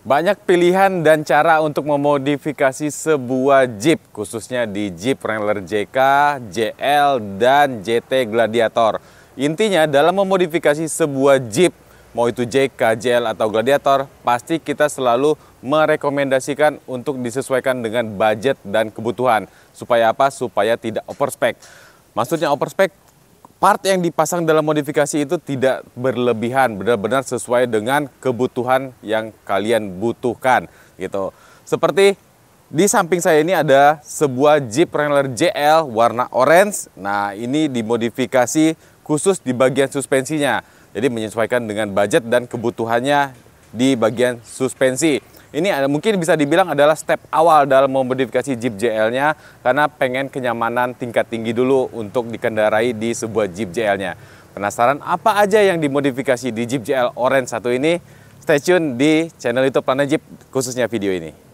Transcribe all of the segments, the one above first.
Banyak pilihan dan cara untuk memodifikasi sebuah Jeep, khususnya di Jeep Wrangler JK, JL, dan JT Gladiator. Intinya dalam memodifikasi sebuah Jeep, mau itu JK, JL, atau Gladiator, pasti kita selalu merekomendasikan untuk disesuaikan dengan budget dan kebutuhan. Supaya apa? Supaya tidak overspec. Maksudnya overspec, part yang dipasang dalam modifikasi itu tidak berlebihan, benar-benar sesuai dengan kebutuhan yang kalian butuhkan gitu. Seperti di samping saya ini ada sebuah Jeep Wrangler JL warna orange. Nah, ini dimodifikasi khusus di bagian suspensinya. Jadi menyesuaikan dengan budget dan kebutuhannya di bagian suspensi. Ini mungkin bisa dibilang adalah step awal dalam memodifikasi Jeep JL-nya karena pengen kenyamanan tingkat tinggi dulu untuk dikendarai di sebuah Jeep JL-nya. Penasaran apa aja yang dimodifikasi di Jeep JL Orange satu ini? Stay tune di channel YouTube Planet Jeep, khususnya video ini.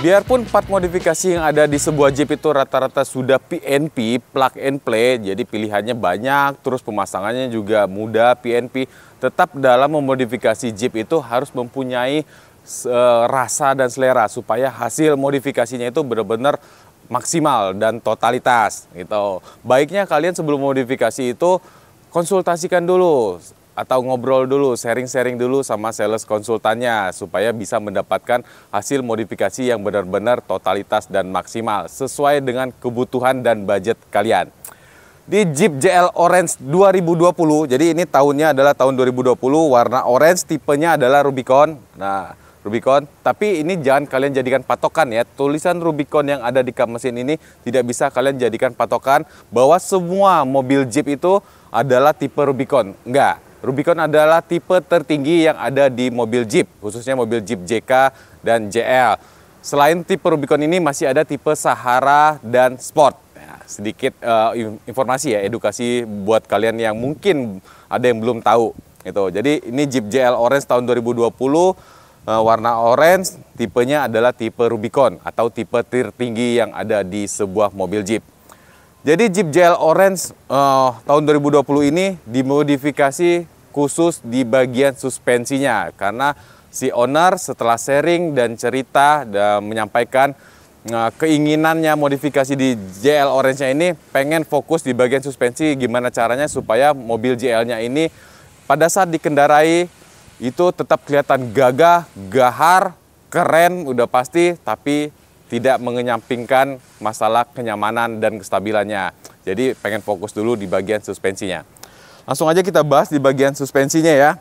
Biarpun part modifikasi yang ada di sebuah Jeep itu rata-rata sudah PNP, plug and play, jadi pilihannya banyak, terus pemasangannya juga mudah PNP, tetap dalam memodifikasi Jeep itu harus mempunyai rasa dan selera supaya hasil modifikasinya itu benar-benar maksimal dan totalitas gitu. Baiknya kalian sebelum modifikasi itu konsultasikan dulu atau ngobrol dulu, sharing-sharing dulu sama sales konsultannya supaya bisa mendapatkan hasil modifikasi yang benar-benar totalitas dan maksimal sesuai dengan kebutuhan dan budget kalian. Di Jeep JL Orange 2020, jadi ini tahunnya adalah tahun 2020, warna orange, tipenya adalah Rubicon. Nah, Rubicon, tapi ini jangan kalian jadikan patokan ya. Tulisan Rubicon yang ada di kap mesin ini tidak bisa kalian jadikan patokan bahwa semua mobil Jeep itu adalah tipe Rubicon. Enggak. Rubicon adalah tipe tertinggi yang ada di mobil Jeep, khususnya mobil Jeep JK dan JL. Selain tipe Rubicon ini masih ada tipe Sahara dan Sport. Ya, sedikit informasi ya, edukasi buat kalian yang mungkin ada yang belum tahu. Gitu. Jadi ini Jeep JL Orange tahun 2020, warna orange, tipenya adalah tipe Rubicon atau tipe tertinggi yang ada di sebuah mobil Jeep. Jadi Jeep JL Orange tahun 2020 ini dimodifikasi khusus di bagian suspensinya karena si owner setelah sharing dan cerita dan menyampaikan keinginannya modifikasi di JL Orange-nya ini pengen fokus di bagian suspensi, gimana caranya supaya mobil JL-nya ini pada saat dikendarai itu tetap kelihatan gagah, gahar, keren udah pasti, tapi tidak mengenyampingkan masalah kenyamanan dan kestabilannya. Jadi pengen fokus dulu di bagian suspensinya. Langsung aja kita bahas di bagian suspensinya ya.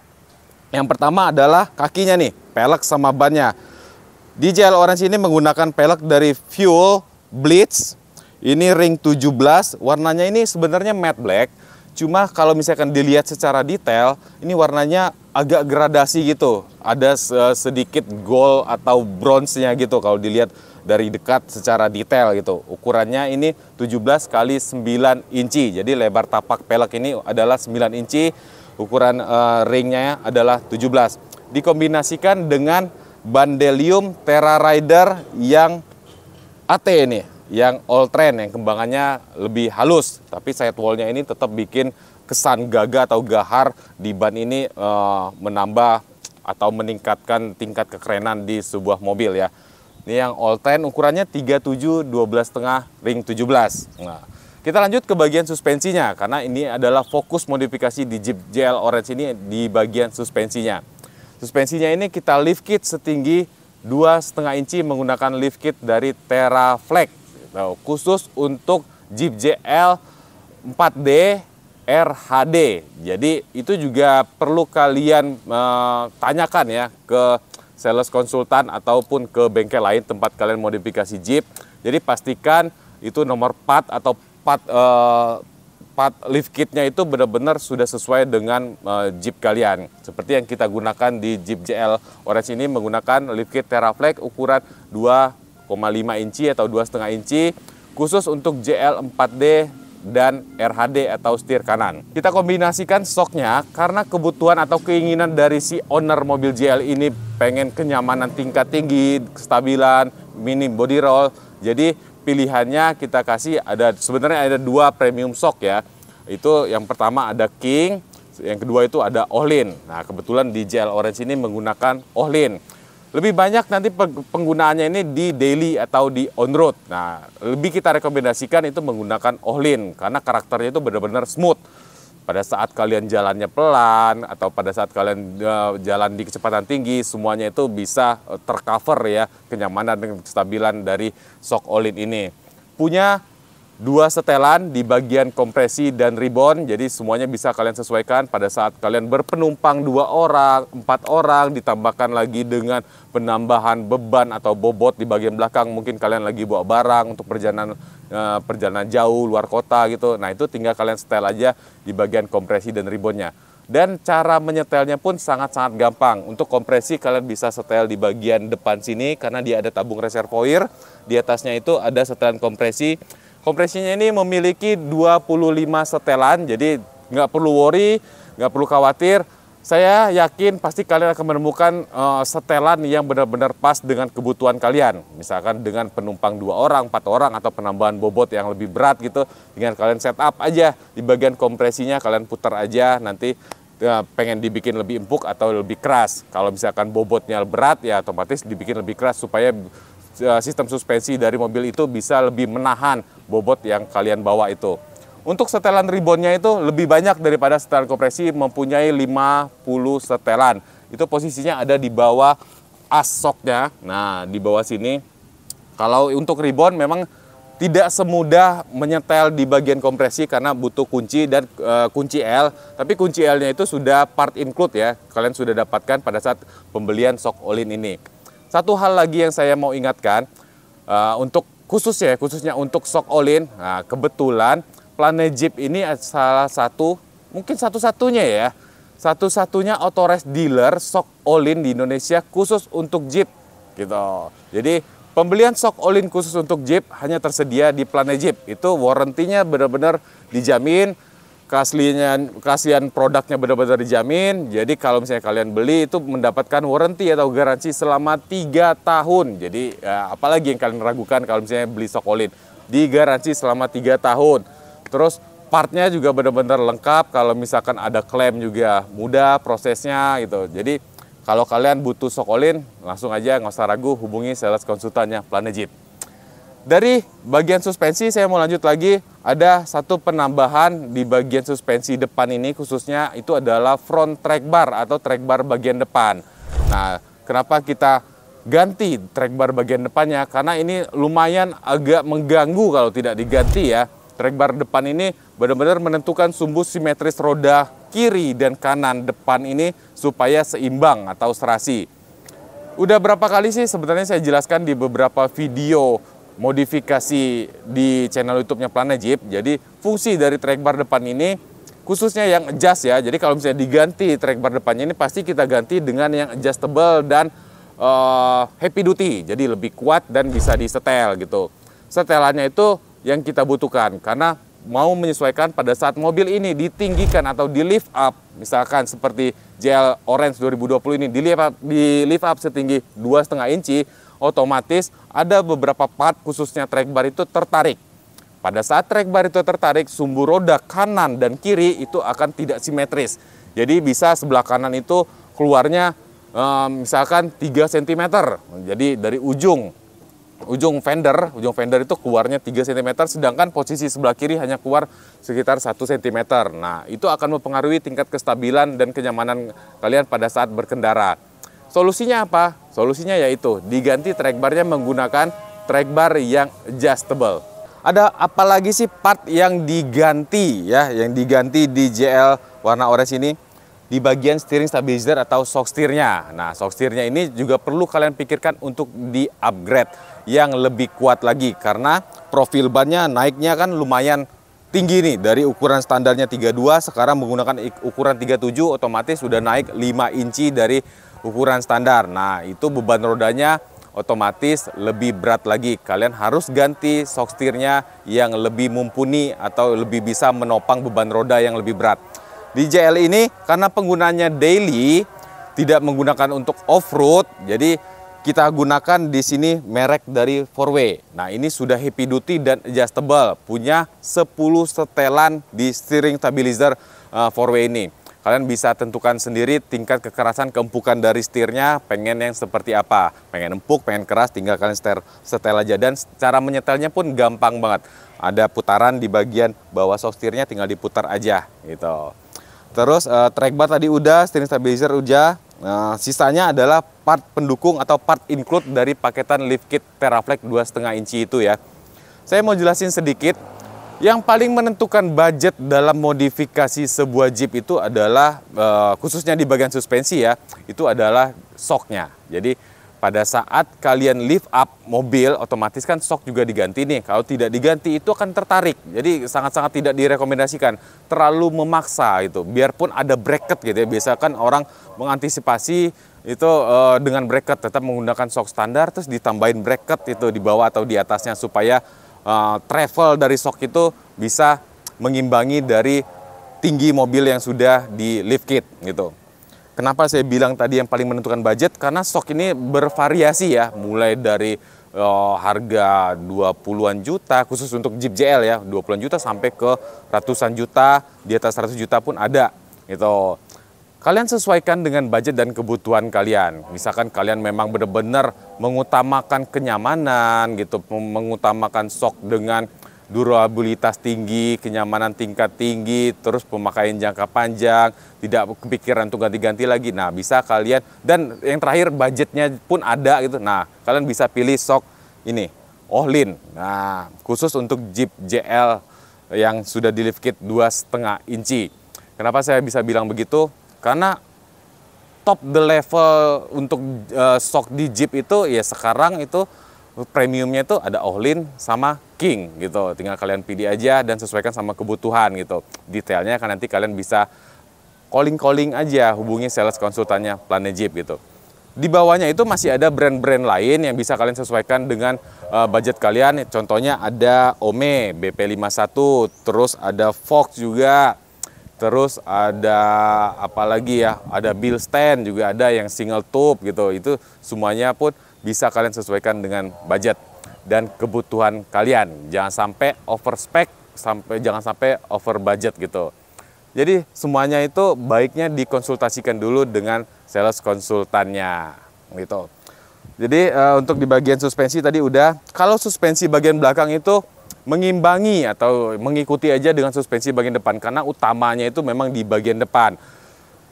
Yang pertama adalah kakinya nih, pelek sama bannya. Di JL Orange ini menggunakan pelek dari Fuel Blitz. Ini ring 17, warnanya ini sebenarnya matte black. Cuma kalau misalkan dilihat secara detail, ini warnanya agak gradasi gitu. Ada sedikit gold atau bronze-nya gitu kalau dilihat dari dekat secara detail gitu. Ukurannya ini 17 kali 9 inci. Jadi lebar tapak pelek ini adalah 9 inci. Ukuran ringnya adalah 17. Dikombinasikan dengan Bandelium Terra Rider yang AT ini, yang all trend, yang kembangannya lebih halus. Tapi sidewall-nya ini tetap bikin kesan gagah atau gahar di ban ini, menambah atau meningkatkan tingkat kekerenan di sebuah mobil ya. Ini yang all trend, ukurannya 37 12,5 ring 17. Nah, kita lanjut ke bagian suspensinya karena ini adalah fokus modifikasi di Jeep JL Orange ini di bagian suspensinya. Suspensinya ini kita lift kit setinggi 2,5 inci menggunakan lift kit dari Terraflex. Nah, khusus untuk Jeep JL 4D RHD. Jadi itu juga perlu kalian tanyakan ya ke sales konsultan ataupun ke bengkel lain tempat kalian modifikasi Jeep. Jadi pastikan itu nomor part atau part lift kitnya itu benar-benar sudah sesuai dengan Jeep kalian. Seperti yang kita gunakan di Jeep JL Orange ini menggunakan lift kit Terraflex ukuran 2,5 inci atau 2,5 inci khusus untuk JL 4D dan RHD atau setir kanan. Kita kombinasikan shocknya karena kebutuhan atau keinginan dari si owner mobil JL ini pengen kenyamanan tingkat tinggi, kestabilan, minim body roll. Jadi pilihannya kita kasih sebenarnya ada 2 premium shock ya. Itu yang pertama ada King, yang kedua itu ada Ohlin. Nah kebetulan di JL Orange ini menggunakan Ohlin. Lebih banyak nanti penggunaannya ini di daily atau di on-road. Nah, lebih kita rekomendasikan itu menggunakan Ohlin karena karakternya itu benar-benar smooth. Pada saat kalian jalannya pelan atau pada saat kalian jalan di kecepatan tinggi, semuanya itu bisa tercover ya kenyamanan dan kestabilan dari shock Ohlin ini. Punya 2 setelan di bagian kompresi dan ribbon, jadi semuanya bisa kalian sesuaikan pada saat kalian berpenumpang 2 orang, 4 orang, ditambahkan lagi dengan penambahan beban atau bobot di bagian belakang. Mungkin kalian lagi bawa barang untuk perjalanan jauh, luar kota gitu. Nah itu tinggal kalian setel aja di bagian kompresi dan ribbonnya. Dan cara menyetelnya pun sangat-sangat gampang. Untuk kompresi kalian bisa setel di bagian depan sini karena dia ada tabung reservoir. Di atasnya itu ada setelan kompresi. Kompresinya ini memiliki 25 setelan, jadi nggak perlu worry, nggak perlu khawatir. Saya yakin pasti kalian akan menemukan setelan yang benar-benar pas dengan kebutuhan kalian. Misalkan dengan penumpang 2 orang, 4 orang, atau penambahan bobot yang lebih berat gitu. Dengan kalian setup aja di bagian kompresinya, kalian putar aja nanti pengen dibikin lebih empuk atau lebih keras. Kalau misalkan bobotnya berat ya otomatis dibikin lebih keras supaya sistem suspensi dari mobil itu bisa lebih menahan bobot yang kalian bawa itu. Untuk setelan ribbonnya itu lebih banyak daripada setelan kompresi, mempunyai 50 setelan. Itu posisinya ada di bawah as shocknya. Nah, di bawah sini. Kalau untuk ribbon memang tidak semudah menyetel di bagian kompresi karena butuh kunci dan kunci L. Tapi kunci L-nya itu sudah part include ya. Kalian sudah dapatkan pada saat pembelian shock Ohlin ini. Satu hal lagi yang saya mau ingatkan, untuk khususnya untuk shock Ohlin, nah kebetulan Planet Jeep ini salah satu, mungkin satu-satunya ya, satu-satunya authorized dealer shock Ohlin di Indonesia khusus untuk Jeep gitu. Jadi pembelian shock Ohlin khusus untuk Jeep hanya tersedia di Planet Jeep. Itu warrantinya benar-benar dijamin. Keaslian produknya benar-benar dijamin. Jadi kalau misalnya kalian beli itu mendapatkan warranty atau garansi selama 3 tahun. Jadi apalagi yang kalian ragukan kalau misalnya beli shock Ohlin. Digaransi selama 3 tahun. Terus partnya juga benar-benar lengkap. Kalau misalkan ada klaim juga mudah prosesnya gitu. Jadi kalau kalian butuh shock Ohlin langsung aja nggak usah ragu hubungi sales konsultannya Planet Jeep. Dari bagian suspensi saya mau lanjut lagi, ada satu penambahan di bagian suspensi depan ini khususnya itu adalah front track bar atau track bar bagian depan. Nah, kenapa kita ganti track bar bagian depannya? Karena ini lumayan agak mengganggu kalau tidak diganti ya. Track bar depan ini benar-benar menentukan sumbu simetris roda kiri dan kanan depan ini supaya seimbang atau serasi. Udah berapa kali sih sebenarnya saya jelaskan di beberapa video modifikasi di channel YouTube-nya Planet Jeep. Jadi fungsi dari track bar depan ini khususnya yang adjust ya. Jadi kalau misalnya diganti track bar depannya ini pasti kita ganti dengan yang adjustable dan heavy duty. Jadi lebih kuat dan bisa disetel gitu. Setelannya itu yang kita butuhkan karena mau menyesuaikan pada saat mobil ini ditinggikan atau di lift up. Misalkan seperti JL Orange 2020 ini di lift up setinggi 2,5 inci. Otomatis ada beberapa part khususnya track bar itu tertarik. Pada saat track bar itu tertarik, sumbu roda kanan dan kiri itu akan tidak simetris. Jadi bisa sebelah kanan itu keluarnya misalkan 3 cm. Jadi dari ujung fender itu keluarnya 3 cm, sedangkan posisi sebelah kiri hanya keluar sekitar 1 cm. Nah, itu akan mempengaruhi tingkat kestabilan dan kenyamanan kalian pada saat berkendara. Solusinya apa? Solusinya yaitu diganti track barnya menggunakan track bar yang adjustable. Ada apa lagi sih part yang diganti ya, yang diganti di JL warna orange ini? Di bagian steering stabilizer atau shock steernya. Nah, shock steernya ini juga perlu kalian pikirkan untuk di-upgrade. yang lebih kuat lagi karena profil bannya naiknya kan lumayan tinggi nih, dari ukuran standarnya 32 sekarang menggunakan ukuran 37, otomatis sudah naik 5 inci dari ukuran standar. Nah, itu beban rodanya otomatis lebih berat lagi. Kalian harus ganti shock steernya yang lebih mumpuni atau lebih bisa menopang beban roda yang lebih berat. Di JL ini karena penggunaannya daily, tidak menggunakan untuk off-road, jadi kita gunakan di sini merek dari 4W. Nah, ini sudah heavy duty dan adjustable, punya 10 setelan di steering stabilizer 4W ini. Kalian bisa tentukan sendiri tingkat kekerasan keempukan dari setirnya, pengen yang seperti apa. Pengen empuk, pengen keras, tinggal kalian setel aja. Dan cara menyetelnya pun gampang banget. Ada putaran di bagian bawah shock setirnya, tinggal diputar aja gitu. Terus track bar tadi udah, steering stabilizer udah. Sisanya adalah part pendukung atau part include dari paketan lift kit Teraflex 2,5 inci itu ya. Saya mau jelasin sedikit. Yang paling menentukan budget dalam modifikasi sebuah Jeep itu adalah, khususnya di bagian suspensi ya, itu adalah shocknya. Jadi pada saat kalian lift up mobil, otomatis kan shock juga diganti nih. Kalau tidak diganti itu akan tertarik. Jadi sangat-sangat tidak direkomendasikan. Terlalu memaksa itu. Biarpun ada bracket gitu ya. Biasa kan orang mengantisipasi itu dengan bracket, tetap menggunakan shock standar, terus ditambahin bracket itu di bawah atau di atasnya supaya travel dari shock itu bisa mengimbangi dari tinggi mobil yang sudah di lift kit gitu. Kenapa saya bilang tadi yang paling menentukan budget? Karena shock ini bervariasi ya, mulai dari harga 20-an juta khusus untuk Jeep JL ya, 20-an juta sampai ke ratusan juta, di atas 100 juta pun ada gitu. Kalian sesuaikan dengan budget dan kebutuhan kalian. Misalkan kalian memang benar-benar mengutamakan kenyamanan gitu, mengutamakan shock dengan durabilitas tinggi, kenyamanan tingkat tinggi, terus pemakaian jangka panjang, tidak kepikiran untuk ganti-ganti lagi. Nah, bisa kalian, dan yang terakhir budgetnya pun ada gitu. Nah, kalian bisa pilih shock ini, Ohlin. Nah, khusus untuk Jeep JL yang sudah di lift kit 2,5 inci. Kenapa saya bisa bilang begitu? Karena top the level untuk shock di Jeep itu ya sekarang itu premiumnya itu ada Ohlin sama King gitu. Tinggal kalian pilih aja dan sesuaikan sama kebutuhan gitu. Detailnya kan nanti kalian bisa calling aja, hubungi sales konsultannya Planet Jeep gitu. Di bawahnya itu masih ada brand-brand lain yang bisa kalian sesuaikan dengan budget kalian. Contohnya ada Ome BP51, terus ada Fox juga. Terus ada apa lagi ya, ada Bilstein juga ada yang single tube gitu. Itu semuanya pun bisa kalian sesuaikan dengan budget dan kebutuhan kalian. Jangan sampai over spec, jangan sampai over budget gitu. Jadi semuanya itu baiknya dikonsultasikan dulu dengan sales konsultannya gitu. Jadi untuk di bagian suspensi tadi udah. Kalau suspensi bagian belakang itu mengimbangi atau mengikuti aja dengan suspensi bagian depan, karena utamanya itu memang di bagian depan.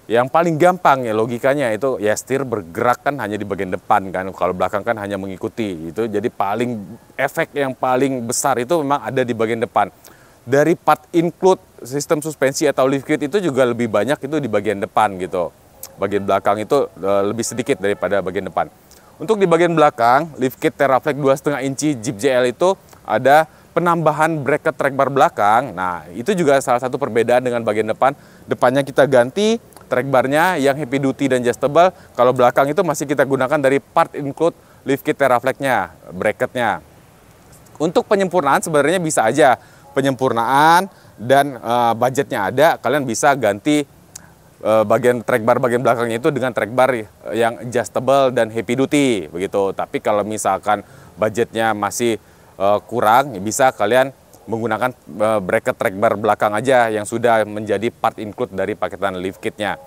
Yang paling gampang ya logikanya itu ya setir bergerak kan hanya di bagian depan kan, kalau belakang kan hanya mengikuti itu. Jadi paling efek yang paling besar itu memang ada di bagian depan. Dari part include sistem suspensi atau lift kit itu juga lebih banyak itu di bagian depan gitu. Bagian belakang itu lebih sedikit daripada bagian depan. Untuk di bagian belakang lift kit Teraflex 2,5 inci Jeep JL itu ada penambahan bracket track bar belakang. Nah, itu juga salah satu perbedaan dengan bagian depan. Depannya kita ganti track barnya yang heavy duty dan adjustable. Kalau belakang itu masih kita gunakan dari part include lift kit Teraflex-nya, bracketnya. Untuk penyempurnaan sebenarnya bisa aja. Penyempurnaan dan budgetnya ada, kalian bisa ganti bagian track bar bagian belakangnya itu dengan track bar yang adjustable dan heavy duty begitu. Tapi kalau misalkan budgetnya masih kurang, bisa kalian menggunakan bracket track bar belakang aja yang sudah menjadi part include dari paketan lift kitnya.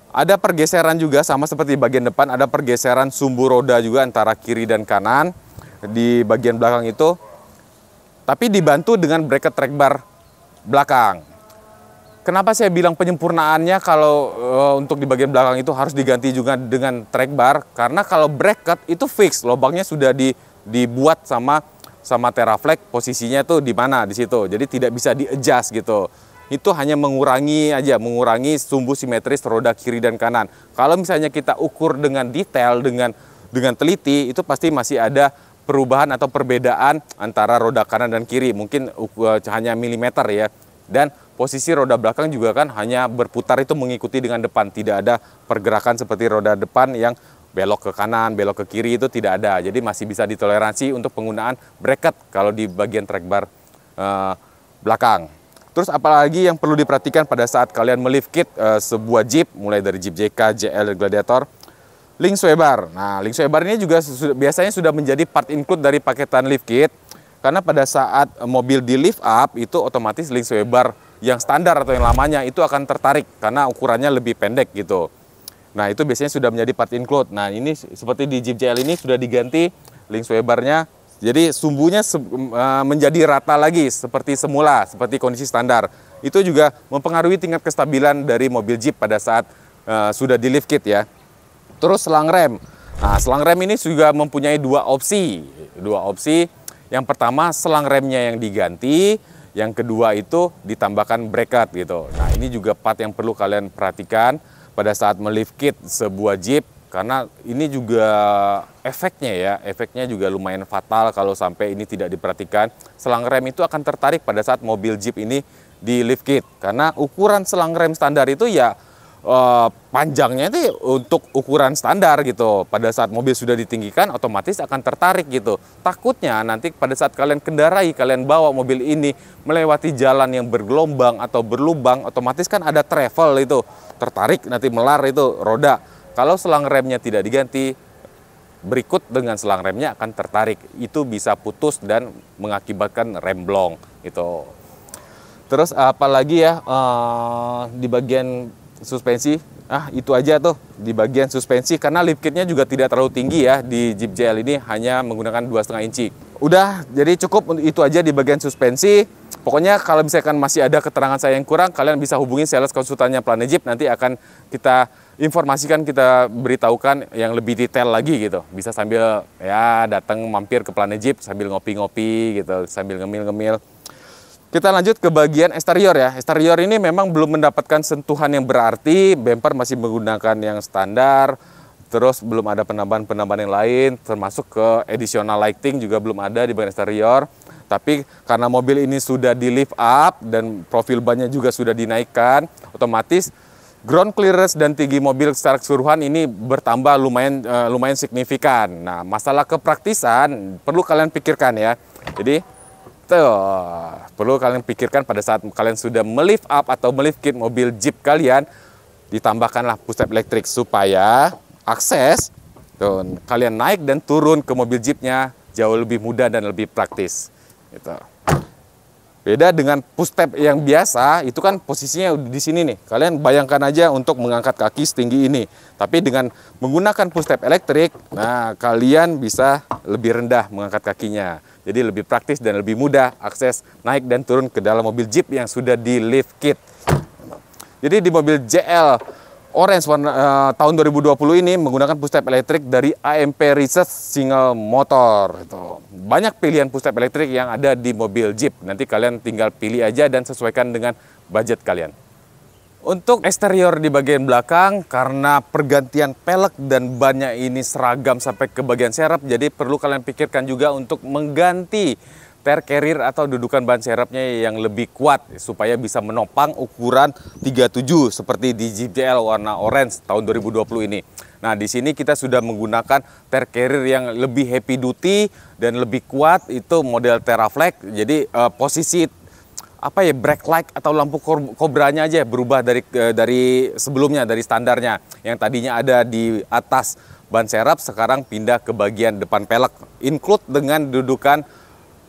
Ada pergeseran juga sama seperti bagian depan, ada pergeseran sumbu roda juga antara kiri dan kanan di bagian belakang itu. Tapi dibantu dengan bracket track bar belakang. Kenapa saya bilang penyempurnaannya kalau untuk di bagian belakang itu harus diganti juga dengan track bar? Karena kalau bracket itu fix, lubangnya sudah dibuat sama Teraflex, posisinya tuh di mana di situ. Jadi tidak bisa di-adjust gitu. Itu hanya mengurangi sumbu simetris roda kiri dan kanan. Kalau misalnya kita ukur dengan detail dengan teliti, itu pasti masih ada perubahan atau perbedaan antara roda kanan dan kiri, mungkin hanya milimeter ya. Dan posisi roda belakang juga kan hanya berputar itu mengikuti dengan depan, tidak ada pergerakan seperti roda depan yang belok ke kanan, belok ke kiri, itu tidak ada. Jadi masih bisa ditoleransi untuk penggunaan bracket kalau di bagian track bar belakang. Terus apalagi yang perlu diperhatikan pada saat kalian melift kit sebuah Jeep, mulai dari Jeep JK, JL, dan Gladiator, link sway bar. Nah, link sway bar ini juga biasanya sudah menjadi part include dari paketan lift kit. Karena pada saat mobil di lift up, itu otomatis link sway bar yang standar atau yang lamanya itu akan tertarik karena ukurannya lebih pendek gitu. Nah, itu biasanya sudah menjadi part include. Nah, ini seperti di Jeep JL ini sudah diganti link sway barnya. Jadi sumbunya menjadi rata lagi seperti semula, seperti kondisi standar. Itu juga mempengaruhi tingkat kestabilan dari mobil Jeep pada saat sudah di lift kit ya. Terus selang rem. Nah, selang rem ini juga mempunyai dua opsi. Yang pertama selang remnya yang diganti, yang kedua itu ditambahkan bracket gitu. Nah, ini juga part yang perlu kalian perhatikan pada saat melift kit sebuah Jeep, karena ini juga efeknya juga lumayan fatal kalau sampai ini tidak diperhatikan. Selang rem itu akan tertarik pada saat mobil Jeep ini di lift kit, karena ukuran selang rem standar itu ya panjangnya itu untuk ukuran standar gitu. Pada saat mobil sudah ditinggikan otomatis akan tertarik gitu. Takutnya nanti pada saat kalian kendarai, kalian bawa mobil ini melewati jalan yang bergelombang atau berlubang, otomatis kan ada travel itu, tertarik nanti melar itu roda. Kalau selang remnya tidak diganti, berikut dengan selang remnya akan tertarik. Itu bisa putus dan mengakibatkan remblong gitu. Terus apalagi ya di bagian suspensi, itu aja tuh di bagian suspensi, karena lift kitnya juga tidak terlalu tinggi ya di Jeep JL ini, hanya menggunakan 2,5 inci. Udah, jadi cukup itu aja di bagian suspensi. Pokoknya kalau misalkan masih ada keterangan saya yang kurang, kalian bisa hubungi sales konsultannya Planet Jeep, nanti akan kita informasikan, kita beritahukan yang lebih detail lagi gitu. Bisa sambil ya datang mampir ke Planet Jeep sambil ngopi-ngopi gitu, sambil ngemil-ngemil. Kita lanjut ke bagian eksterior ya. Eksterior ini memang belum mendapatkan sentuhan yang berarti, bumper masih menggunakan yang standar, terus belum ada penambahan-penambahan yang lain, termasuk ke additional lighting juga belum ada di bagian eksterior. Tapi karena mobil ini sudah di lift up dan profil bannya juga sudah dinaikkan, otomatis ground clearance dan tinggi mobil secara keseluruhan ini bertambah lumayan signifikan. Nah, masalah kepraktisan perlu kalian pikirkan ya. Jadi perlu kalian pikirkan pada saat kalian sudah melift up atau melift kit mobil Jeep kalian, ditambahkanlah push step elektrik supaya akses kalian naik dan turun ke mobil Jeepnya jauh lebih mudah dan lebih praktis gitu. Beda dengan push step yang biasa, itu kan posisinya di sini nih. Kalian bayangkan aja untuk mengangkat kaki setinggi ini. Tapi dengan menggunakan push step elektrik, nah kalian bisa lebih rendah mengangkat kakinya. Jadi lebih praktis dan lebih mudah akses naik dan turun ke dalam mobil Jeep yang sudah di lift kit. Jadi di mobil JL Orange tahun 2020 ini menggunakan push step elektrik dari AMP Research single motor. Itu banyak pilihan push step elektrik yang ada di mobil Jeep. Nanti kalian tinggal pilih aja dan sesuaikan dengan budget kalian. Untuk eksterior di bagian belakang, karena pergantian pelek dan bannya ini seragam sampai ke bagian serep, jadi perlu kalian pikirkan juga untuk mengganti tire carrier atau dudukan ban serepnya yang lebih kuat supaya bisa menopang ukuran 37 seperti di Jeep JL warna orange tahun 2020 ini. Nah, di sini kita sudah menggunakan tire carrier yang lebih heavy duty dan lebih kuat, itu model Teraflex. Jadi posisi brake light atau lampu kobranya aja berubah dari sebelumnya, dari standarnya yang tadinya ada di atas ban serep, sekarang pindah ke bagian depan pelek, include dengan dudukan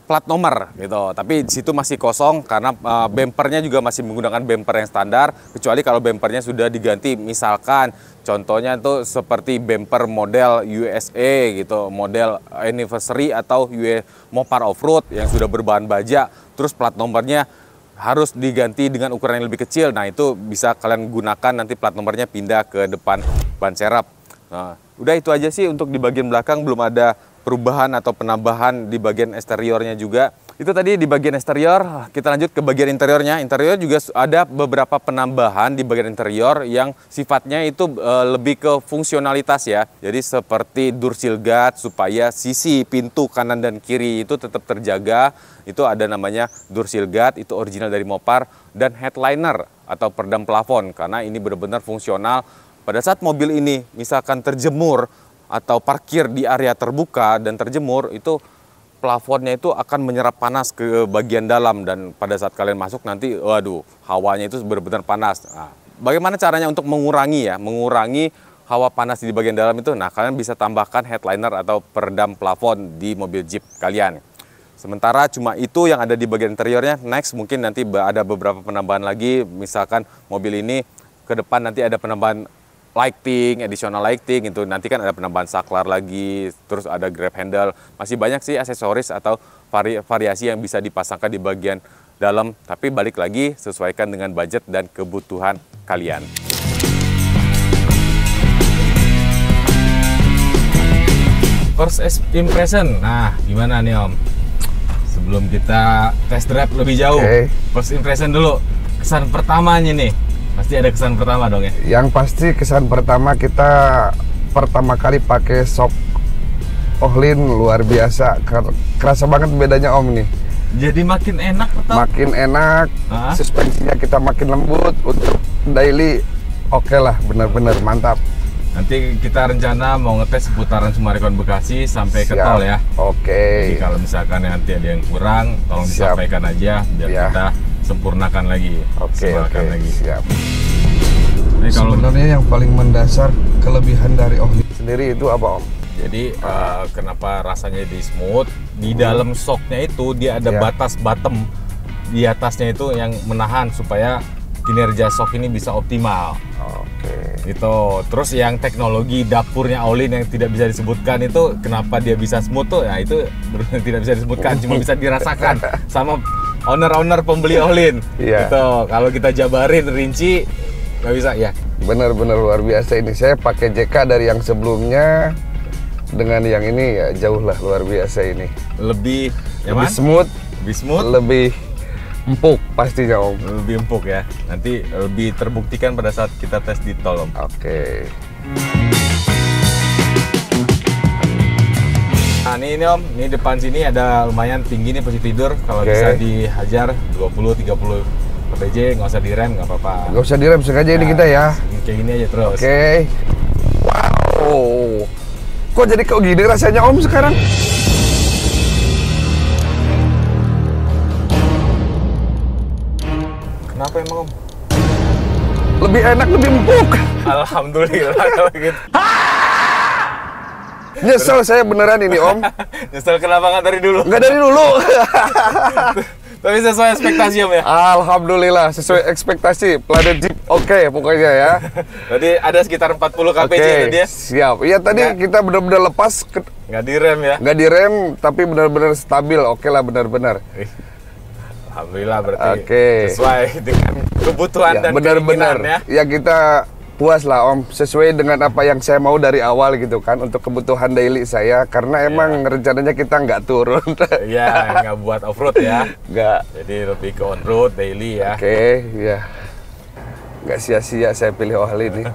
plat nomor gitu. Tapi di situ masih kosong karena bumpernya juga masih menggunakan bumper yang standar, kecuali kalau bumpernya sudah diganti, misalkan contohnya itu seperti bumper model USA gitu, model anniversary atau Mopar Off-Road yang sudah berbahan baja, terus plat nomornya harus diganti dengan ukuran yang lebih kecil. Nah, itu bisa kalian gunakan, nanti plat nomornya pindah ke depan ban serep. Nah, udah itu aja sih untuk di bagian belakang, belum ada perubahan atau penambahan di bagian eksteriornya juga. Itu tadi di bagian eksterior, kita lanjut ke bagian interiornya. Interior juga ada beberapa penambahan di bagian interior yang sifatnya itu lebih ke fungsionalitas ya. Jadi seperti door sill guard supaya sisi pintu kanan dan kiri itu tetap terjaga. Itu ada namanya door sill guard, itu original dari Mopar. Dan headliner atau peredam plafon, karena ini benar-benar fungsional. Pada saat mobil ini misalkan terjemur atau parkir di area terbuka dan terjemur, itu plafonnya itu akan menyerap panas ke bagian dalam, dan pada saat kalian masuk nanti, waduh, hawanya itu benar-benar panas. Nah, bagaimana caranya untuk mengurangi hawa panas di bagian dalam itu? Nah, kalian bisa tambahkan headliner atau peredam plafon di mobil Jeep kalian. Sementara cuma itu yang ada di bagian interiornya. Next mungkin nanti ada beberapa penambahan lagi, misalkan mobil ini ke depan nanti ada penambahan lighting, additional lighting, itu nanti kan ada penambahan saklar lagi, terus ada grab handle, masih banyak sih aksesoris atau variasi yang bisa dipasangkan di bagian dalam, tapi balik lagi sesuaikan dengan budget dan kebutuhan kalian. First impression, nah gimana nih Om? Sebelum kita test drive lebih jauh, first impression dulu, kesan pertamanya nih. Pasti ada kesan pertama dong ya? Yang pasti kesan pertama, kita pertama kali pakai shock Ohlin luar biasa. Kerasa banget bedanya Om nih. Jadi makin enak atau? Makin enak, suspensinya kita makin lembut. Untuk daily oke lah, benar-benar mantap. Nanti kita rencana mau ngetes seputaran Sumarekon Bekasi sampai ke tol ya. Oke. Jadi kalau misalkan nanti ada yang kurang, tolong disampaikan aja biar kita sempurnakan lagi. Oke. Lagi. Siap. Jadi sebenarnya yang paling mendasar kelebihan dari Ohlin sendiri itu apa Om? Jadi kenapa rasanya di smooth? Di dalam shocknya itu dia ada batas bottom di atasnya itu yang menahan supaya kinerja shock ini bisa optimal. Gitu. Terus yang teknologi dapurnya Ohlin yang tidak bisa disebutkan itu, kenapa dia bisa smooth tuh? Ya itu tidak bisa disebutkan, cuma bisa dirasakan sama owner pembeli Ohlin. Gitu. Kalau kita jabarin rinci nggak bisa ya. Benar-benar luar biasa ini. Saya pakai JK dari yang sebelumnya dengan yang ini ya jauh lah luar biasa ini. Lebih smooth, lebih empuk pastinya Om. Lebih empuk ya. Nanti lebih terbuktikan pada saat kita tes di tol Om. Oke. Nah ini Om, ini depan sini ada lumayan tinggi nih posisi tidur. Kalau bisa dihajar 20-30 kpj, nggak usah direm, nggak apa-apa. Nggak usah direm, sengaja ini kita ya. Kayak gini aja terus. Oke. Wow. Kok jadi kok gini rasanya Om sekarang? Kenapa emang Om? Lebih enak, lebih empuk. Alhamdulillah kalau gitu. Nyesel saya beneran ini Om. Nyesel kenapa nggak dari dulu? Nggak dari dulu. Tapi sesuai ekspektasi Om ya? Alhamdulillah sesuai ekspektasi. Planet Jeep oke pokoknya ya. Tadi ada sekitar 40 kpj tadi ya? Siap. Iya tadi kita benar-benar lepas. Nggak direm ya? Nggak direm tapi benar-benar stabil. Oke lah benar-benar. Alhamdulillah berarti sesuai dengan kebutuhan dan benar-benar ya. Kita puas lah Om, sesuai dengan apa yang saya mau dari awal gitu kan, untuk kebutuhan daily saya, karena emang rencananya kita nggak turun. Iya, nggak buat off-road ya. Nggak. Jadi lebih ke on-road daily ya. Ya. Nggak sia-sia saya pilih Ohlin ini.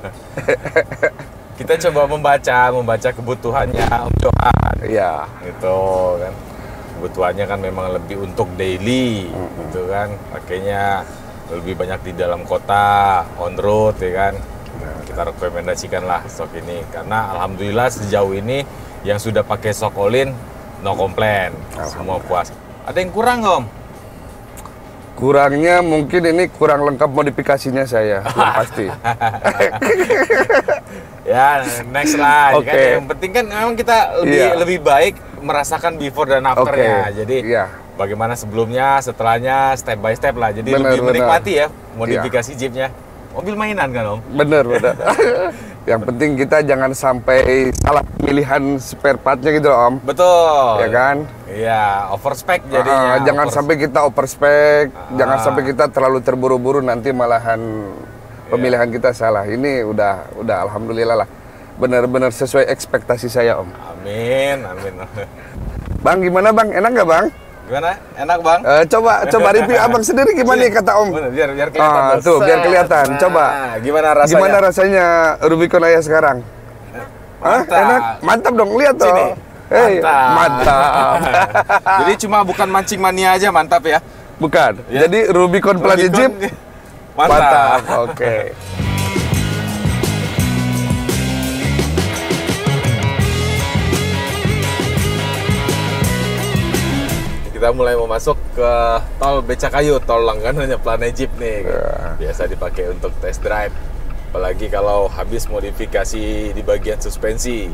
Kita coba membaca kebutuhannya Om Johan. Iya. Gitu kan. Kebutuhannya kan memang lebih untuk daily, gitu kan. Pakainya lebih banyak di dalam kota, on-road ya kan. Kita rekomendasikan lah shock ini, karena alhamdulillah sejauh ini yang sudah pakai shock Ohlin no komplain, semua puas. Ada yang kurang Om? Kurangnya mungkin ini kurang lengkap modifikasinya saya, yang pasti. Ya next lah. Kan yang penting kan memang kita lebih baik merasakan before dan afternya. Jadi bagaimana sebelumnya, setelahnya, step by step lah. Jadi lebih menikmati ya modifikasi Jeepnya. Mobil mainan kan Om? Bener. Yang penting kita jangan sampai salah pemilihan spare partnya gitu Om. Betul. Ya kan? Iya, overspec jadinya. Jangan sampai kita overspec, jangan sampai kita terlalu terburu-buru, nanti malahan pemilihan kita salah. Ini udah alhamdulillah lah. Benar-benar sesuai ekspektasi saya Om. Amin. Bang gimana Bang? Enak nggak Bang? Gimana? Enak Bang? Coba review Abang sendiri gimana nih kata Om? Biar kelihatan. Tuh, biar kelihatan. Coba. Gimana rasanya? Gimana rasanya Rubicon Ayah sekarang? Mantap. Enak? Mantap dong, lihat toh. Sini. Mantap. Jadi cuma bukan mancing mania aja mantap ya? Bukan. Ya. Jadi Rubicon Planet Jeep mantap. Oke. Kita mulai mau masuk ke tol Becakayu, tol langganannya Planet Jeep nih. Biasa dipakai untuk test drive. Apalagi kalau habis modifikasi di bagian suspensi.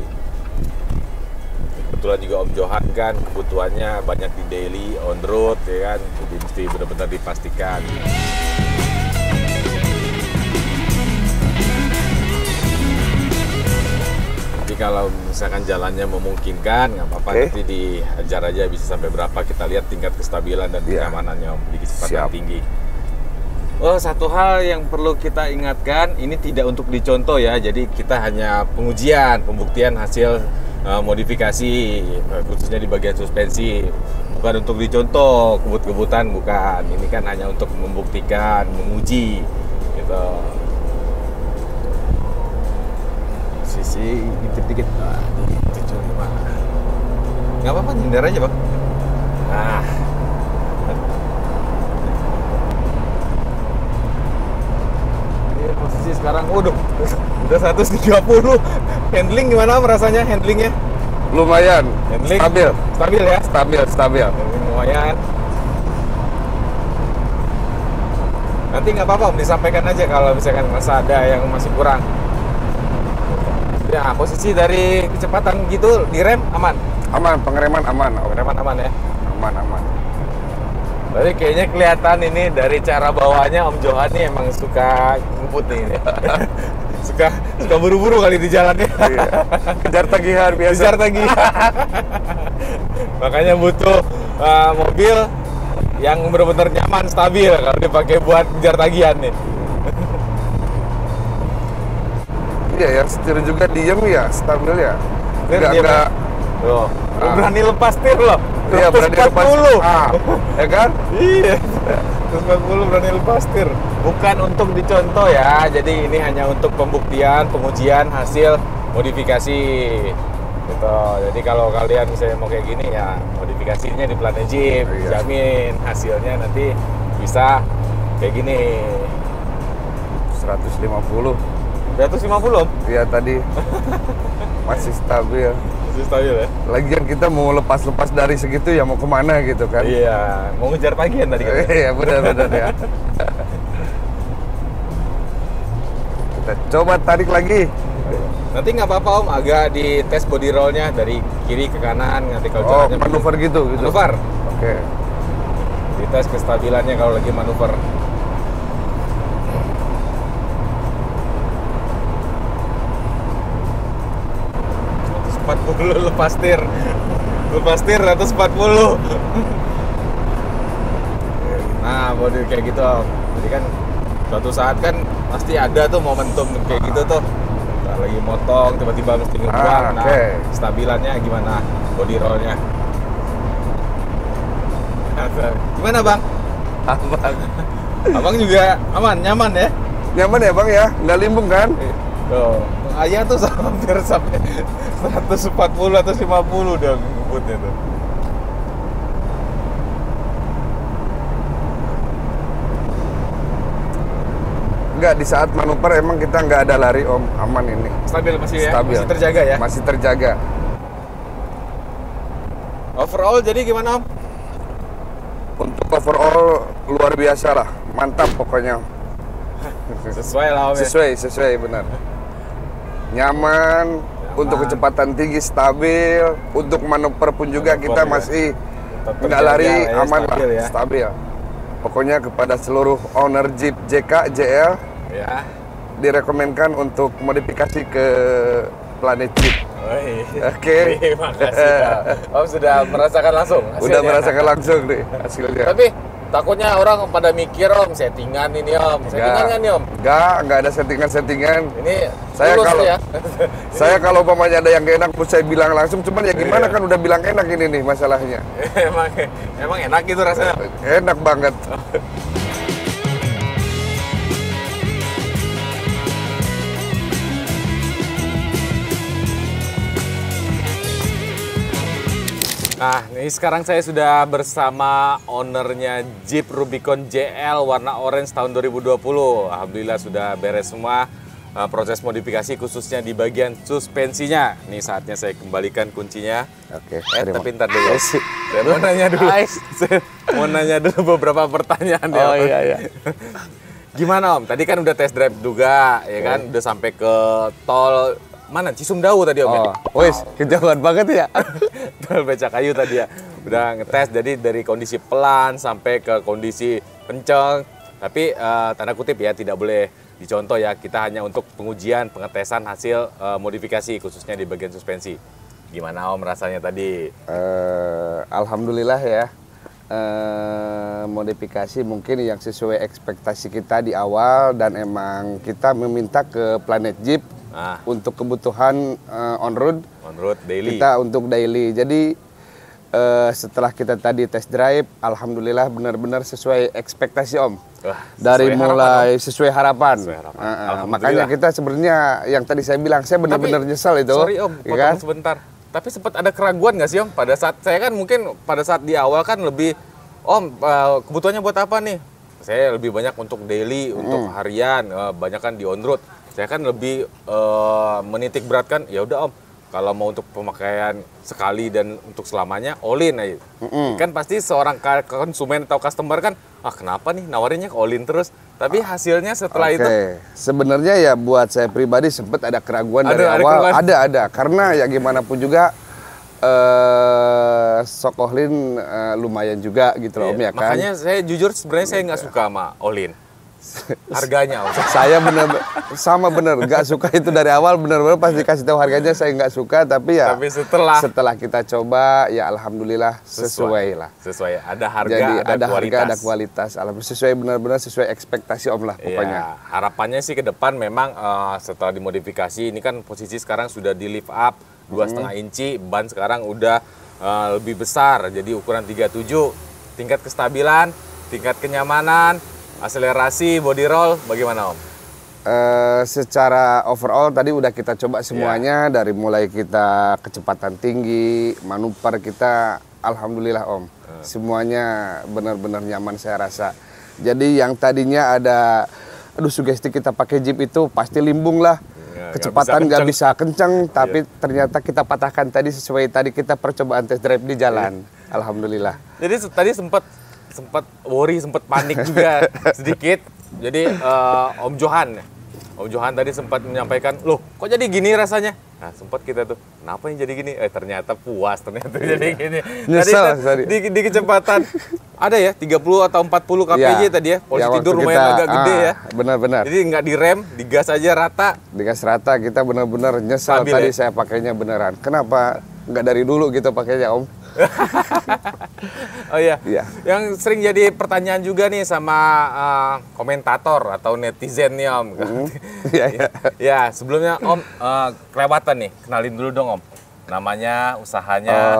Kebetulan juga Om Johan kan kebutuhannya banyak di daily on road ya kan. Jadi mesti benar-benar dipastikan. Kalau misalkan jalannya memungkinkan, nggak apa-apa, nanti diajar aja bisa sampai berapa, kita lihat tingkat kestabilan dan kenyamanannya di kecepatan tinggi. Oh, satu hal yang perlu kita ingatkan, ini tidak untuk dicontoh ya, jadi kita hanya pengujian, pembuktian hasil modifikasi, khususnya di bagian suspensi, bukan untuk dicontoh, kebut-kebutan bukan, ini kan hanya untuk membuktikan, menguji, gitu. Sisi dikit-dikit, nggak apa-apa, nyender aja Bang. Nah, ini posisi sekarang, udah 130. Handling gimana rasanya handlingnya? Lumayan, Handling stabil ya? Stabil. Lumayan. Nanti nggak apa-apa, disampaikan aja kalau misalkan masa ada yang masih kurang. Ya, posisi dari kecepatan gitu direm aman? Aman, pengereman aman. Pengereman aman ya? Aman. Tapi kayaknya kelihatan ini dari cara bawanya Om Johan nih emang suka ngebut nih. suka buru-buru kali di jalannya. Iya. Kejar tagihan biasa. Kejar tagihan. Makanya butuh mobil yang benar-benar nyaman, stabil kalau dipakai buat kejar tagihan nih. Iya ya, setir juga diem ya, stabil ya. Enggak. Loh, berani lepas setir loh. Iya, berani lepas. Ya kan? Iya. 140 berani lepas setir. Bukan untuk dicontoh ya. Jadi ini hanya untuk pembuktian, pengujian hasil modifikasi. Gitu. Jadi kalau kalian misalnya mau kayak gini ya, modifikasinya di Planet Jeep, jamin hasilnya nanti bisa kayak gini. 150. 150 Om? Iya tadi masih stabil. Masih stabil ya? Lagian kita mau lepas-lepas dari segitu ya mau kemana gitu kan? Iya, mau ngejar tagihan tadi kan? Iya benar ya. Kita coba tarik lagi. Nanti nggak apa-apa Om, agak di tes body rollnya dari kiri ke kanan, nanti kalau jalannya manuver gitu. Manuver. Oke. Di tes kestabilannya kalau lagi manuver. 140 lepas tir 140. Nah, body kayak gitu Om. Jadi kan suatu saat kan pasti ada tuh momentum kayak gitu tuh. Nah, lagi motong tiba-tiba mesti ngebuang. Nah, stabilannya gimana? Body rollnya. Gimana Bang? Aman. Abang juga aman, nyaman ya? Nyaman ya Bang ya? Nggak limbung kan? Tuh, Ayah tuh hampir sampai 140 atau 50 udah ngebutnya tuh. Enggak, di saat manuver emang kita nggak ada lari Om, aman ini. Stabil masih ya? Stabil. Masih terjaga ya? Masih terjaga. Overall jadi gimana Om? Untuk overall luar biasa lah, mantap pokoknya. Sesuai lah Om ya? Sesuai benar. Nyaman, untuk kecepatan tinggi stabil, untuk manuver pun juga kita masih nggak lari, aman lah, stabil. Pokoknya kepada seluruh owner Jeep JK, JL ya, direkomendkan untuk modifikasi ke Planet Jeep. Oke. Terima kasih. Om sudah merasakan langsung hasilnya. Udah merasakan langsung nih hasilnya. Tapi Takutnya orang pada mikir Om, settingan ini Om. Settingan kan nih Om? Enggak ada settingan-settingan. Ini saya kalau ya? saya kalau umpamanya ada yang gak enak, saya bilang langsung. Cuman ya gimana kan udah bilang enak ini nih masalahnya. emang enak gitu rasanya? Enak banget. Nah, ini sekarang saya sudah bersama ownernya Jeep Rubicon JL warna orange tahun 2020. Alhamdulillah sudah beres semua proses modifikasi khususnya di bagian suspensinya. Ini saatnya saya kembalikan kuncinya. Oke. Tapi ntar dulu. Saya mau nanya dulu. Saya mau nanya dulu beberapa pertanyaan. Oh iya. Gimana Om? Tadi kan udah test drive juga, ya kan? Udah sampai ke tol mana? Cisumdawu tadi Om. Wis, kejauhan banget ya. Tol Becakayu tadi ya. Udah ngetes jadi dari kondisi pelan sampai ke kondisi kenceng. Tapi tanda kutip ya, tidak boleh dicontoh ya. Kita hanya untuk pengujian, pengetesan hasil modifikasi khususnya di bagian suspensi. Gimana Om rasanya tadi? Alhamdulillah ya. Modifikasi mungkin yang sesuai ekspektasi kita di awal, dan emang kita meminta ke Planet Jeep untuk kebutuhan on-road daily. Kita untuk daily. Jadi setelah kita tadi test drive, alhamdulillah benar-benar sesuai ekspektasi Om. Dari mulai sesuai harapan. Makanya kita sebenarnya yang tadi saya bilang, saya benar-benar nyesal itu. Sorry Om, potong sebentar. Tapi sempat ada keraguan nggak sih Om? Pada saat saya kan mungkin pada saat di awal kan lebih, Om kebutuhannya buat apa nih? Saya lebih banyak untuk daily, untuk harian, banyak kan di on road. Saya kan lebih menitik beratkan, ya udah Om, kalau mau untuk pemakaian sekali dan untuk selamanya all in aja. Kan pasti seorang konsumen atau customer kan, kenapa nih nawarinnya all in terus? Tapi hasilnya setelah itu sebenarnya ya buat saya pribadi sempat ada keraguan dari awal. Ada karena ya gimana pun juga Sokohlin lumayan juga gitu loh Om ya kan. Makanya saya jujur sebenarnya saya nggak suka sama all in. Harganya Om. Saya bener nggak suka itu dari awal, bener-bener pas dikasih tahu harganya saya nggak suka, tapi setelah kita coba ya alhamdulillah sesuai lah. Sesuai, ada harga, jadi ada kualitas. Harga, ada kualitas. Alhamdulillah sesuai, benar-benar sesuai ekspektasi Om lah pokoknya. Ya, harapannya sih ke depan memang setelah dimodifikasi ini kan posisi sekarang sudah di lift up 2,5 inci, ban sekarang udah lebih besar jadi ukuran 37, tingkat kestabilan, tingkat kenyamanan, akselerasi, body roll, bagaimana Om? Secara overall tadi udah kita coba semuanya, dari mulai kita kecepatan tinggi, manuver kita, alhamdulillah Om. Semuanya benar-benar nyaman saya rasa. Jadi yang tadinya ada, sugesti kita pakai Jeep itu pasti limbung lah. Kecepatan nggak bisa kenceng, tapi ternyata kita patahkan tadi sesuai tadi kita percobaan test drive di jalan. Alhamdulillah. Jadi tadi sempat worry, sempat panik juga sedikit. Jadi Om Johan tadi sempat menyampaikan, loh kok jadi gini rasanya? Nah sempat kita tuh, kenapa yang jadi gini? Ternyata puas, ternyata jadi gini. Nyesel di kecepatan ada ya 30 atau 40 kpj tadi ya. Posisi tidur lumayan agak gede ya. Benar-benar. Jadi nggak direm, digas aja rata. Digas rata, kita benar-benar nyesel stabil, tadi saya pakainya beneran. Kenapa nggak dari dulu gitu pakainya Om? Oh iya. Yang sering jadi pertanyaan juga nih sama komentator atau netizen nih Om. Ya, sebelumnya Om kelewatan nih, kenalin dulu dong Om. Namanya, usahanya.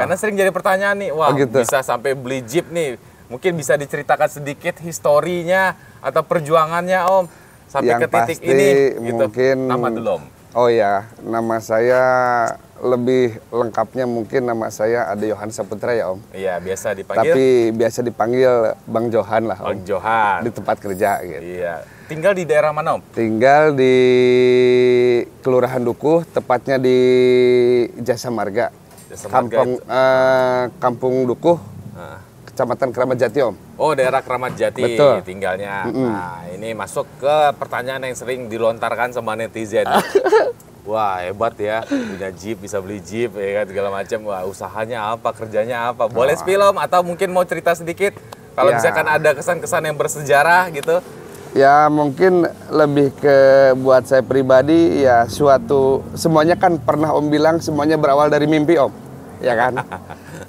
Karena sering jadi pertanyaan nih, wah gitu. Bisa sampai beli Jeep nih. Mungkin bisa diceritakan sedikit historinya atau perjuangannya Om sampai yang ke titik pasti ini gitu. Mungkin nama dulu Om. Oh ya, nama saya lebih lengkapnya mungkin nama saya Ade Yohan Saputra ya Om. Iya, biasa dipanggil. Tapi biasa dipanggil Bang Johan lah Om. Bang Johan. Di tempat kerja gitu. Iya. Tinggal di daerah mana Om? Tinggal di Kelurahan Dukuh, tepatnya di Jasa Marga. Kampung Dukuh, Kecamatan Keramat Jati Om. Oh, daerah Keramat Jati. Betul. Tinggalnya. Nah, ini masuk ke pertanyaan yang sering dilontarkan sama netizen. Wah, hebat ya, punya Jeep, bisa beli Jeep, ya kan, segala macam. Wah, usahanya apa, kerjanya apa? Boleh spill Om, atau mungkin mau cerita sedikit? Kalau misalkan ada kesan-kesan yang bersejarah gitu. Ya mungkin lebih ke buat saya pribadi ya semuanya kan pernah Om bilang semuanya berawal dari mimpi Om, ya kan?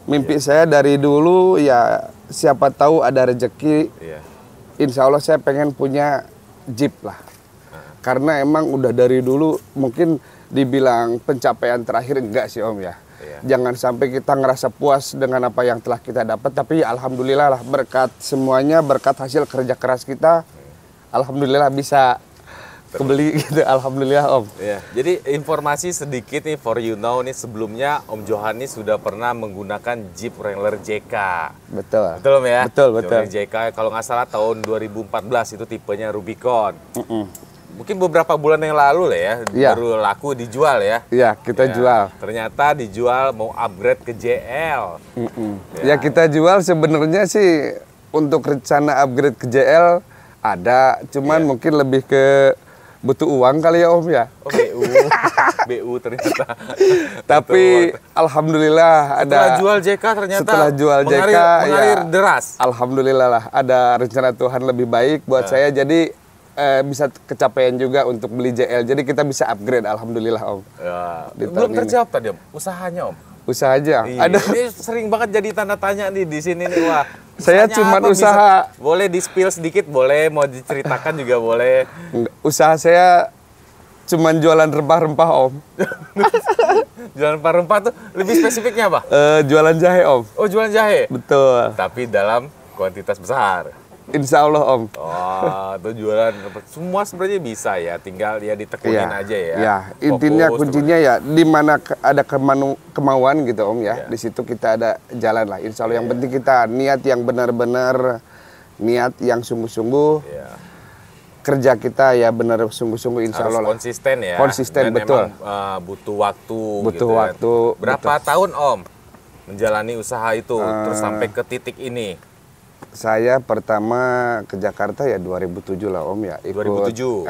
Mimpi saya dari dulu ya siapa tahu ada rezeki. Iya. Insya Allah saya pengen punya Jeep lah. Karena emang udah dari dulu mungkin dibilang pencapaian terakhir enggak sih Om ya. Iya. Jangan sampai kita ngerasa puas dengan apa yang telah kita dapat. Tapi ya alhamdulillah lah berkat semuanya, berkat hasil kerja keras kita. Alhamdulillah bisa kebeli gitu. Alhamdulillah Om. Ya, jadi informasi sedikit nih for you know nih, sebelumnya Om Johan nih sudah pernah menggunakan Jeep Wrangler JK. Betul. Betul Om ya? Betul, Jeep betul. Wrangler JK kalau nggak salah tahun 2014 itu tipenya Rubicon. Mungkin beberapa bulan yang lalu lah ya, Iya. baru laku dijual ya. Iya, kita Ya, jual. Ternyata dijual mau upgrade ke JL. Ya kita jual sebenarnya sih untuk rencana upgrade ke JL ada, cuman Iya. mungkin lebih ke butuh uang kali ya Om ya. Oh, BU. BU ternyata. Tapi alhamdulillah Setelah ada. jual JK ternyata Setelah jual JK mengalir ya, deras. alhamdulillah lah ada rencana Tuhan lebih baik buat saya, jadi bisa kecapaian juga untuk beli JL. Jadi kita bisa upgrade alhamdulillah Om. Ya, Di belum tahun ini. terjawab tadi Om, usahanya Om. Usaha aja. Iya, Ada. ini sering banget jadi tanda tanya nih di sini nih, wah. Saya usahanya cuman apa? Bisa- usaha. boleh di-spill sedikit, boleh, mau diceritakan juga boleh. Usaha saya cuman jualan rempah-rempah Om. Jualan rempah tuh lebih spesifiknya apa? Jualan jahe Om. Oh, jualan jahe. Betul. Tapi dalam kuantitas besar. Insya Allah Om. Oh, itu jualan rempah. Semua sebenarnya bisa ya, tinggal ya ditekunin aja ya. Ya, intinya Fokus, kuncinya ya di mana ada kemauan gitu Om Iya. ya. Di situ kita ada jalan lah. Insya Allah yang penting kita niat yang benar-benar, niat yang sungguh-sungguh. Iya. Kerja kita ya benar sungguh-sungguh Insya Harus Allah lah. konsisten ya. Konsisten, Dan betul. memang, butuh waktu. Butuh gitu kan. waktu, Berapa tahun Om menjalani usaha itu terus sampai ke titik ini? Saya pertama ke Jakarta ya 2007 lah Om ya. 2007?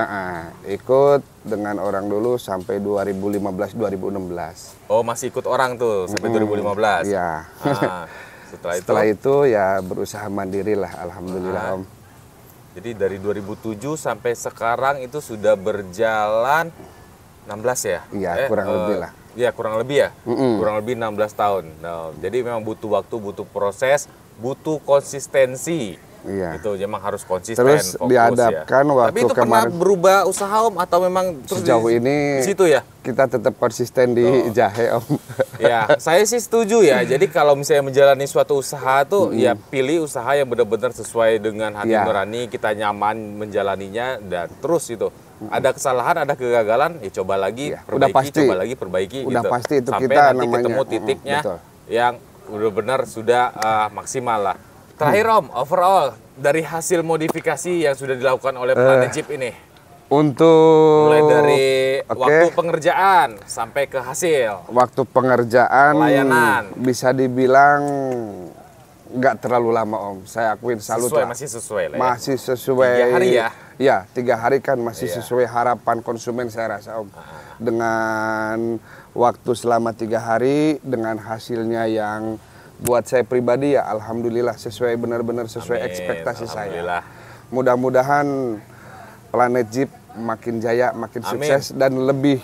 Ikut dengan orang dulu sampai 2015-2016. Oh, masih ikut orang tuh sampai 2015? Iya. Ah, setelah Setelah itu ya berusaha mandiri lah, alhamdulillah Om. Jadi dari 2007 sampai sekarang itu sudah berjalan 16 ya? Iya, kurang lebih lah. Iya, kurang lebih ya? Kurang lebih 16 tahun. Nah, jadi memang butuh waktu, butuh proses, butuh konsistensi. Iya. Itu memang harus konsisten, Terus fokus dihadapkan ya. waktu Tapi itu pernah kemarin. berubah usaha Om atau memang terus Sejauh ini di situ ya? kita tetap konsisten di jahe Om. Ya, saya sih setuju ya. Jadi kalau misalnya menjalani suatu usaha tuh ya pilih usaha yang benar-benar sesuai dengan hati Ya. nurani, kita nyaman menjalaninya dan terus itu. Ada kesalahan, ada kegagalan, ya coba lagi, Ya, perbaiki, udah pasti. coba lagi, perbaiki Udah gitu. pasti itu sampai kita nanti namanya, ketemu titiknya betul. yang benar-benar sudah maksimal lah. Terakhir Om, overall dari hasil modifikasi yang sudah dilakukan oleh Planet Jeep ini, Untuk mulai dari oke, waktu pengerjaan sampai ke hasil. waktu pengerjaan Pelayanan. bisa dibilang nggak terlalu lama Om. Saya akuin salut Sesuai, lah. masih sesuai lah ya. Masih sesuai. 3 hari ya? Iya, 3 hari kan masih Iya. sesuai harapan konsumen saya rasa Om. Dengan waktu selama 3 hari, dengan hasilnya yang buat saya pribadi ya alhamdulillah sesuai, benar-benar sesuai Amin, ekspektasi alhamdulillah. saya. Mudah-mudahan Planet Jeep makin jaya, makin Amin. sukses dan lebih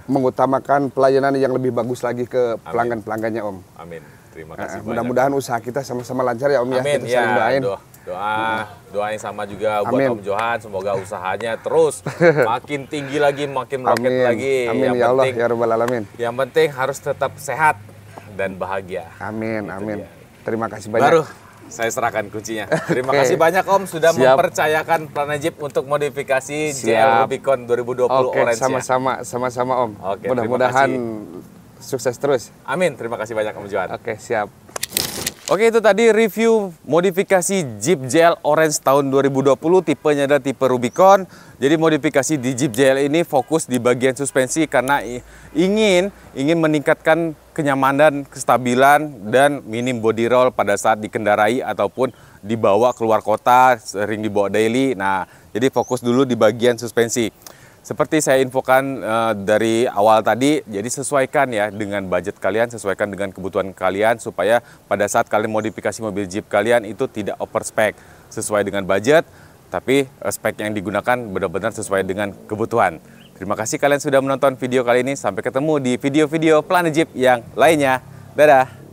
mengutamakan pelayanan yang lebih bagus lagi ke pelanggan-pelanggannya Om. Amin. Terima kasih banyak. Mudah-mudahan usaha kita sama-sama lancar ya Om ya. Amin Kita ya. saling doain. Doain sama juga buat Amin. Om Johan, semoga usahanya terus makin tinggi lagi, makin meroket Amin. lagi. Amin Yang ya Allah penting, ya Rabbal Alamin. yang penting harus tetap sehat dan bahagia. Amin, amin. dia. Terima kasih banyak. Baru saya serahkan kuncinya. Terima Oke. kasih banyak Om sudah Siap. mempercayakan Planet Jeep untuk modifikasi Siap. JL Rubicon 2020 Oke, Orange ya. sama-sama Om. Oke, Mudah-mudahan terima sukses terus. Amin. Terima kasih banyak Om Johan. Oke, siap. Oke, itu tadi review modifikasi Jeep JL Orange tahun 2020, tipenya adalah tipe Rubicon. Jadi modifikasi di Jeep JL ini fokus di bagian suspensi karena ingin meningkatkan kenyamanan, kestabilan, dan minim body roll pada saat dikendarai ataupun dibawa keluar kota, sering dibawa daily. Nah, jadi fokus dulu di bagian suspensi. Seperti saya infokan dari awal tadi, jadi sesuaikan ya dengan budget kalian, sesuaikan dengan kebutuhan kalian supaya pada saat kalian modifikasi mobil Jeep kalian itu tidak overspec, sesuai dengan budget, tapi spek yang digunakan benar-benar sesuai dengan kebutuhan. Terima kasih kalian sudah menonton video kali ini, sampai ketemu di video-video Planet Jeep yang lainnya. Dadah!